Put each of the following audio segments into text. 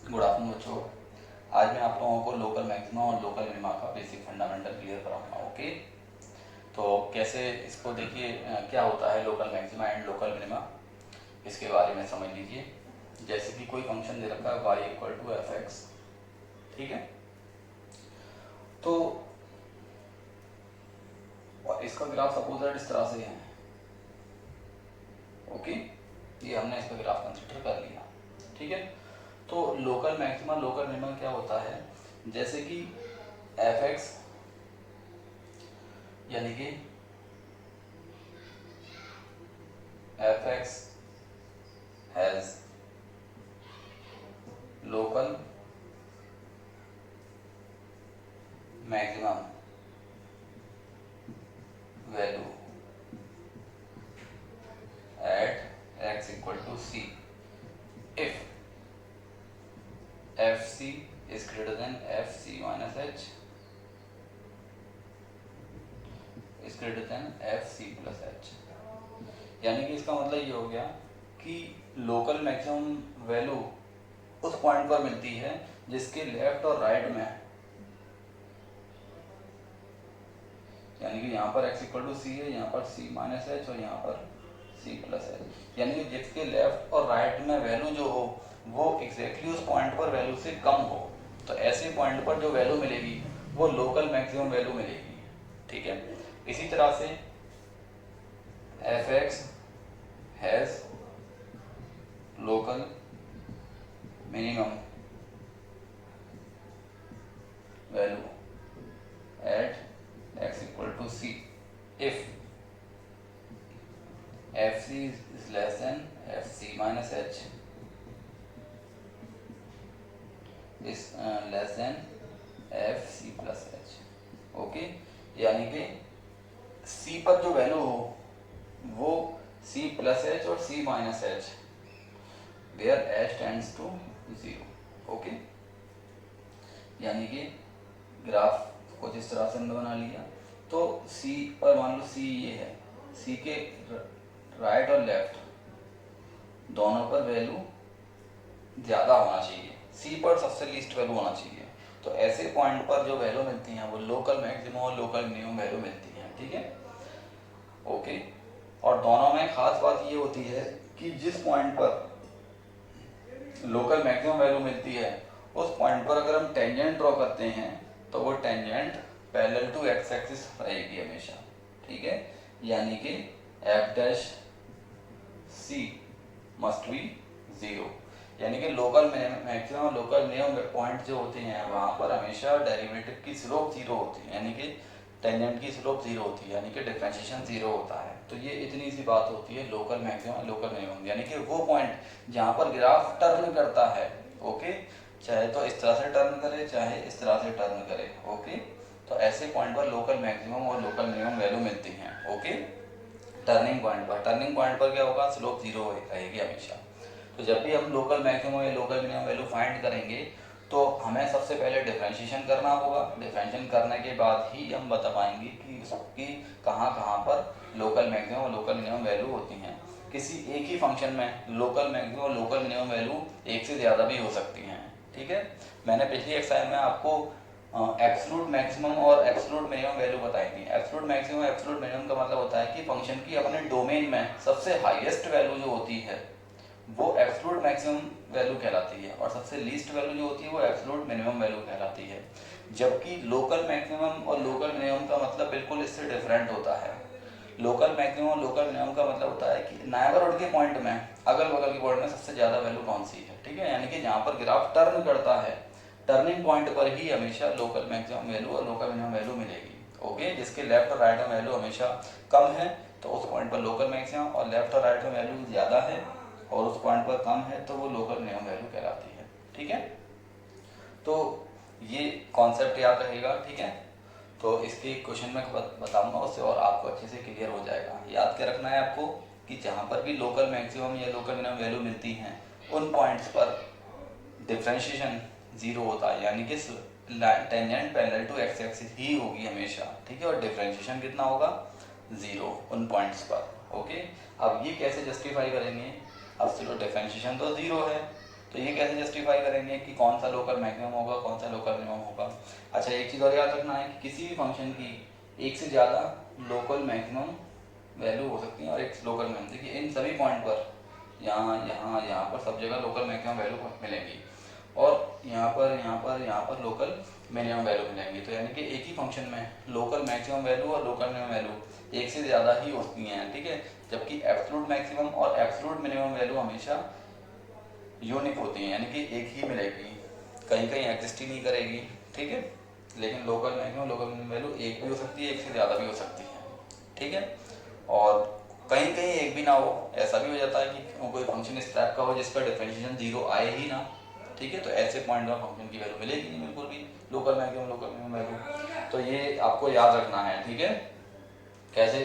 Good afternoon बच्चों। आज मैं आप लोगों को लोकल मैक्सिमा और लोकल मिनिमा का बेसिक फंडामेंटल क्लियर कराऊंगा। ओके, तो कैसे इसको देखिए, क्या होता है local maxima and local minima, इसके बारे में समझ लीजिए। जैसे कि कोई फंक्शन दे रखा है y equal to f x, ठीक है। तो इसका ग्राफ सपोज दैट इस तरह से है। ओके, ये हमने इसका ग्राफ कंसिडर कर लिया, ठीक है। तो लोकल मैक्सिमा लोकल मिनिमा क्या होता है, जैसे कि एफ एक्स यानी कि f x has local maximum value at x equal to c if f c is greater than f c minus h is greater than f c plus h. यानी कि इसका मतलब ये हो गया कि लोकल मैक्सिमम वैल्यू उस point पर मिलती है जिसके लेफ्ट और राइट में, यानी कि यहाँ पर x इक्वल टू सी है, यहाँ पर c माइनस एच और यहाँ पर c प्लस एच। यानी कि जिसके लेफ्ट और राइट में वैल्यू जो हो वो एग्जैक्टली उस पॉइंट पर वैल्यू से कम हो, तो ऐसे पॉइंट पर जो वैल्यू मिलेगी वो लोकल मैक्सिमम वैल्यू मिलेगी, ठीक है। इसी तरह से f x has local minimum value at x equal to c if fc is less than fc minus h is less than fc plus h। Okay, यानी कि c पर जो वैल्यू हो वो c प्लस h और c minus h where h tends to 0। Okay, यानी कि graph कुछ इस तरह से हमने बना लिया। तो C पर मान लो C ये है, C के राइट और लेफ्ट दोनों पर वैल्यू ज़्यादा होना चाहिए, C पर सबसे लीस्ट वैल्यू होना चाहिए। तो ऐसे पॉइंट पर जो वैल्यू मिलती हैं वो लोकल मैक्सिमम और लोकल मिनिमम वैल्यू मिलती हैं, ठीक है। ओके, और दोनों में खास बात ये होती है कि जिस पॉइंट पर लोकल मैक्सिमम वैल्यू मिलती है उस पॉइंट पर अगर हम टेंजेंट ड्रॉ करते हैं तो वो tangent parallel to x axis रहेगी हमेशा, ठीक है। यानी कि f dash c must be 0। यानी कि local maximum local minimum point जो होते हैं वहाँ पर हमेशा डेरिवेटिव की स्लोप 0 होती है, यानी कि टेंजेंट की स्लोप 0 होती है, यानी कि डिफरेंशिएशन 0 होता है। तो ये इतनी सी बात होती है लोकल मैक्सिमम लोकल मिनिमम, यानी कि वो पॉइंट जहाँ पर ग्राफ टर्न करता है, ओके, चाहे तो इस तरह से टर्न करे चाहे इस तरह से टर्न करे, ओके। तो ऐसे पॉइंट पर लोकल मैक्सिमम और लोकल मिनिमम वैल्यू मिलती हैं, ओके। टर्निंग पॉइंट पर क्या होगा, स्लोप 0 रहेगी हमेशा। तो जब भी हम लोकल मैक्सिमम या लोकल मिनिमम वैल्यू फाइंड करेंगे तो हमें सबसे पहले डिफरेंशिएशन करना होगा। डिफरेंशिएशन करने के बाद ही हम बता पाएंगे कि उसकी कहाँ कहाँ पर लोकल मैक्सिमम और लोकल मिनिमम वैल्यू होती हैं। किसी एक ही फंक्शन में लोकल मैक्सिमम और लोकल मिनिमम वैल्यू एक से ज़्यादा भी हो सकती हैं, ठीक है। मैंने पिछली एक्सरसाइज में आपको एब्सोल्यूट मैक्सिमम और एब्सोल्यूट मिनिमम वैल्यू बताई थी। एब्सोल्यूट मैक्सिमम एब्सोल्यूट मिनिमम का मतलब होता है कि फंक्शन की अपने डोमेन में सबसे हाईएस्ट वैल्यू जो होती है वो एब्सोल्यूट मैक्सिमम वैल्यू कहलाती है और सबसे लीस्ट वैल्यू जो होती है वो एब्सोल्यूट मिनिमम वैल्यू कहलाती है। जबकि लोकल मैक्सिमम और लोकल मिनिमम का मतलब बिल्कुल इससे डिफरेंट होता है। लोकल मैक्सिमम और लोकल मिनिमम का मतलब होता है कि नेबरहुड के पॉइंट में, अगल बगल के पॉइंट में सबसे ज़्यादा वैल्यू कौन सी है, ठीक है। यानी कि जहाँ पर ग्राफ टर्न करता है टर्निंग पॉइंट पर ही हमेशा लोकल मैक्सिमम वैल्यू और लोकल मिनिमम वैल्यू मिलेगी, ओके। जिसके लेफ्ट और राइट में वैल्यू हमेशा कम है तो उस पॉइंट पर लोकल मैक्सिमम, और लेफ्ट और राइट में वैल्यू ज़्यादा है और उस पॉइंट पर कम है तो वो लोकल मिनिमम वैल्यू कहलाती है, ठीक है। तो ये कॉन्सेप्ट याद रहेगा, ठीक है। तो इसके क्वेश्चन में बताऊंगा उससे और आपको अच्छे से क्लियर हो जाएगा। याद क्या रखना है आपको कि जहाँ पर भी लोकल मैक्सिमम या लोकल मिनिमम वैल्यू मिलती हैं उन पॉइंट्स पर डिफरेंशिएशन 0 होता है, यानी कि tangent parallel to x axis ही होगी हमेशा, ठीक है। और डिफरेंशिएशन कितना होगा, 0 उन पॉइंट्स पर, ओके। अब ये कैसे जस्टिफाई करेंगे, अब चलो डिफरेंशिएशन तो 0 है तो ये कैसे जस्टिफाई करेंगे कि कौन सा लोकल मैक्सिमम होगा, कौन सा लोकल मिनिमम होगा। अच्छा, एक चीज़ और याद रखना है कि किसी भी फंक्शन की एक से ज़्यादा लोकल मैक्सिमम वैल्यू हो सकती है और एक लोकल मिनिमम। देखिए इन सभी पॉइंट पर यहाँ यहाँ यहाँ पर सब जगह लोकल मैक्सिमम वैल्यू मिलेंगी और यहाँ पर लोकल मिनिमम वैल्यू मिलेंगी। तो यानी कि एक ही फंक्शन में लोकल मैक्सिमम वैल्यू और लोकल मिनिमम वैल्यू एक से ज़्यादा ही होती हैं, ठीक है। जबकि एब्सोल्यूट मैक्सिमम और एब्सोल्यूट मिनिमम वैल्यू हमेशा यूनिक होती हैं, यानी कि एक ही मिलेगी, कहीं कहीं एग्जिस्ट ही नहीं करेगी, ठीक है। लेकिन local maximum local minimum value एक भी हो सकती है, एक से ज़्यादा भी हो सकती है, ठीक है। और कहीं कहीं एक भी ना हो, ऐसा भी हो जाता है कि कोई फंक्शन इस टाइप का हो जिसका डिफरेंशिएशन जीरो आए ही ना, ठीक है। तो ऐसे पॉइंट में फंक्शन की वैल्यू मिलेगी नहीं बिल्कुल भी, local maximum local minimum value. तो ये आपको याद रखना है, ठीक है। कैसे,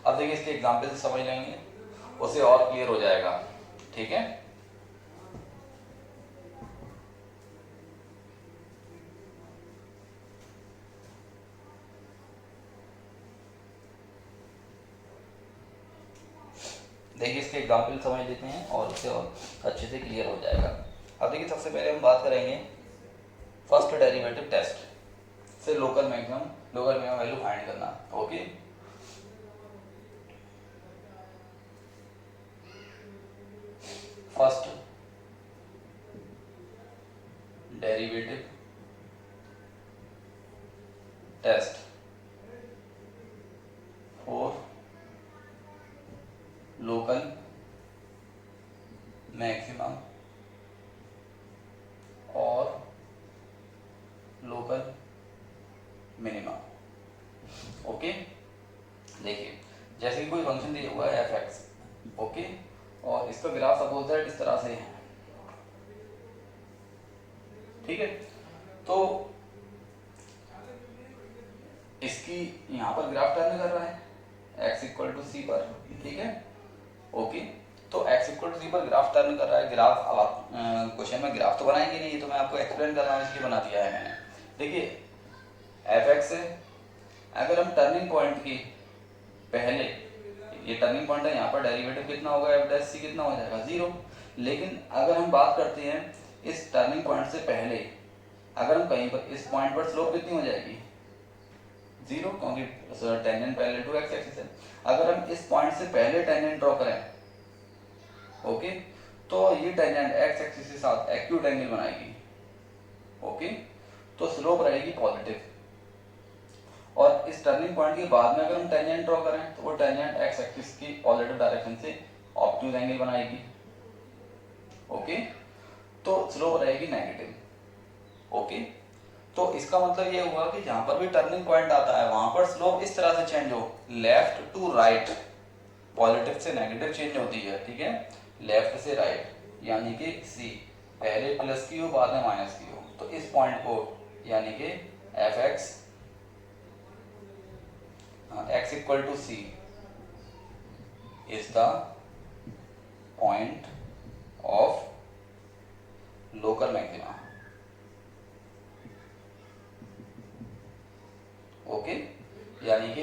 अब देखिए इसके एग्जाम्पल से समझ लेंगे, उससे और क्लियर हो जाएगा, ठीक है। देखिए इसके एग्जाम्पल समझ लेते हैं और उससे और अच्छे से क्लियर हो जाएगा। अब देखिए सबसे पहले हम बात करेंगे फर्स्ट डेरिवेटिव टेस्ट से local maximum local minimum value find करना, okay. First derivative test for local maximum और लोकल मिनिमम, ओके। देखिए जैसे कि कोई फंक्शन दिया हुआ है f(x), ओके, और इसका ग्राफ सपोज दैट इस तरह से है, ठीक है। तो इसकी यहाँ पर ग्राफ टर्न कर रहा है x इक्वल टू सी पर, ठीक है, ओके। तो x इक्वल टू सी पर ग्राफ टर्न कर रहा है। ग्राफ, अब आप क्वेश्चन में ग्राफ तो बनाएंगे नहीं, ये तो मैं आपको एक्सप्लेन कर रहा हूँ, इसलिए बना दिया है मैंने। देखिए f(x) है, अगर हम टर्निंग पॉइंट की पहले, ये टर्निंग पॉइंट है, यहाँ पर डेरिवेटिव कितना होगा f' कितना हो जाएगा, 0। लेकिन अगर हम बात करते हैं इस टर्निंग पॉइंट से पहले, अगर हम कहीं पर इस पॉइंट पर स्लोप कितनी हो जाएगी, 0, क्योंकि tangent parallel to x axis है। अगर हम इस पॉइंट से पहले टेंजेंट ड्रॉ करें, ओके, तो ये टेंजेंट x एक्सिस के साथ एक्यूट एंगल बनाएगी, ओके। तो स्लोप रहेगी पॉजिटिव। और इस टर्निंग पॉइंट के बाद में अगर हम टेंजेंट ड्रॉ करें तो वो टेंजेंट x एक्सिस की पॉजिटिव डायरेक्शन से ऑब्ट्यूज एंगल बनाएगी, ओके। तो स्लोप रहेगी नेगेटिव, ओके। तो इसका मतलब ये हुआ कि जहां पर भी टर्निंग पॉइंट आता है वहां पर स्लोप इस तरह से चेंज हो, लेफ्ट टू राइट, पॉजिटिव से नेगेटिव चेंज होती है, ठीक है, लेफ्ट से राइट, यानी कि सी पहले प्लस की हो बाद में माइनस की हो। तो इस पॉइंट को यानी कि f(x) x equal to c is the point of local maxima, okay. यानी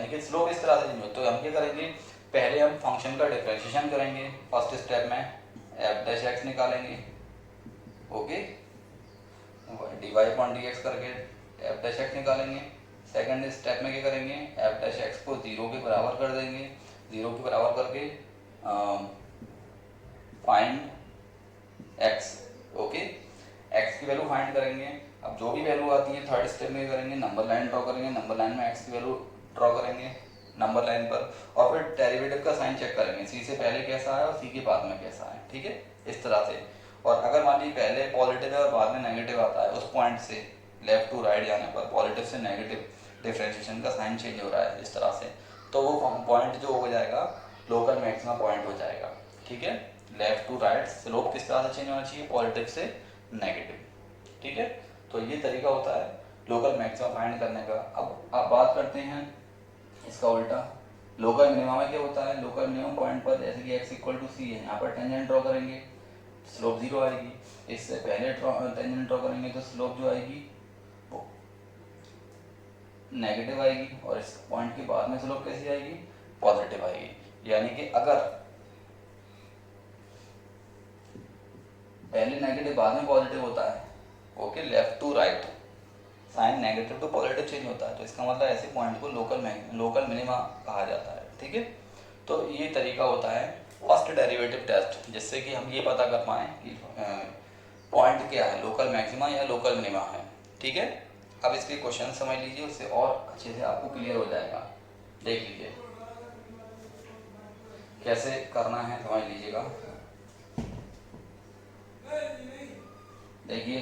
कि स्लोप इस तरह से नहीं हो। तो हम क्या करेंगे, पहले हम फंक्शन का डिफरेंशिएशन करेंगे, फर्स्ट स्टेप में f' निकालेंगे, ओके, dy/dx करके f' निकालेंगे। सेकंड स्टेप में क्या करेंगे, f' को 0 के बराबर कर देंगे, 0 के बराबर करके फाइंड x, ओके, x की वैल्यू फाइंड करेंगे। अब जो भी वैल्यू आती है थर्ड स्टेप में करेंगे, नंबर लाइन ड्रॉ करेंगे, नंबर लाइन में x की वैल्यू ड्रॉ करेंगे नंबर लाइन पर, और फिर डेरिवेटिव का साइन चेक करेंगे, c से पहले कैसा है और c के बाद में कैसा है, ठीक है, इस तरह से। और अगर मान लीजिए पहले पॉजिटिव है और बाद में नेगेटिव आता है, उस पॉइंट से लेफ्ट टू राइट जाने पर पॉजिटिव से नेगेटिव डिफरेंशिएशन का साइन चेंज हो रहा है इस तरह से, तो वो पॉइंट जो हो जाएगा लोकल मैक्सिमा पॉइंट हो जाएगा, ठीक है। लेफ्ट टू राइट स्लोप किस तरह से चेंज होना चाहिए, पॉजिटिव से नेगेटिव, ठीक है। तो ये तरीका होता है लोकल मैक्सिमा फाइंड करने का। अब आप बात करते हैं इसका उल्टा, लोकल मिनिमम में क्या होता है, लोकल मिनिमम पॉइंट पर जैसे कि x इक्वल टू सी है, यहाँ पर टेंजेंट ड्रॉ करेंगे, स्लोप 0 आएगी। इससे पहले टेंजेंट ड्रॉ करेंगे तो स्लोप जो आएगी वो नेगेटिव आएगी, और इस पॉइंट के बाद में स्लोप कैसी आएगी, पॉजिटिव आएगी। यानी कि अगर पहले नेगेटिव बाद में पॉजिटिव होता है। Okay, left to right sign negative to positive change होता है, तो इसका मतलब ऐसे पॉइंट को लोकल मिनिमा कहा जाता है। ठीक है, तो ये तरीका होता है फर्स्ट डेरिवेटिव टेस्ट, जिससे कि हम ये पता कर पाएँ कि पॉइंट क्या है, लोकल मैक्सिमा या लोकल मिनिमा है। ठीक है, अब इसके क्वेश्चन समझ लीजिए, उससे और अच्छे से आपको क्लियर हो जाएगा। देख लीजिए कैसे करना है, समझ लीजिएगा। देखिए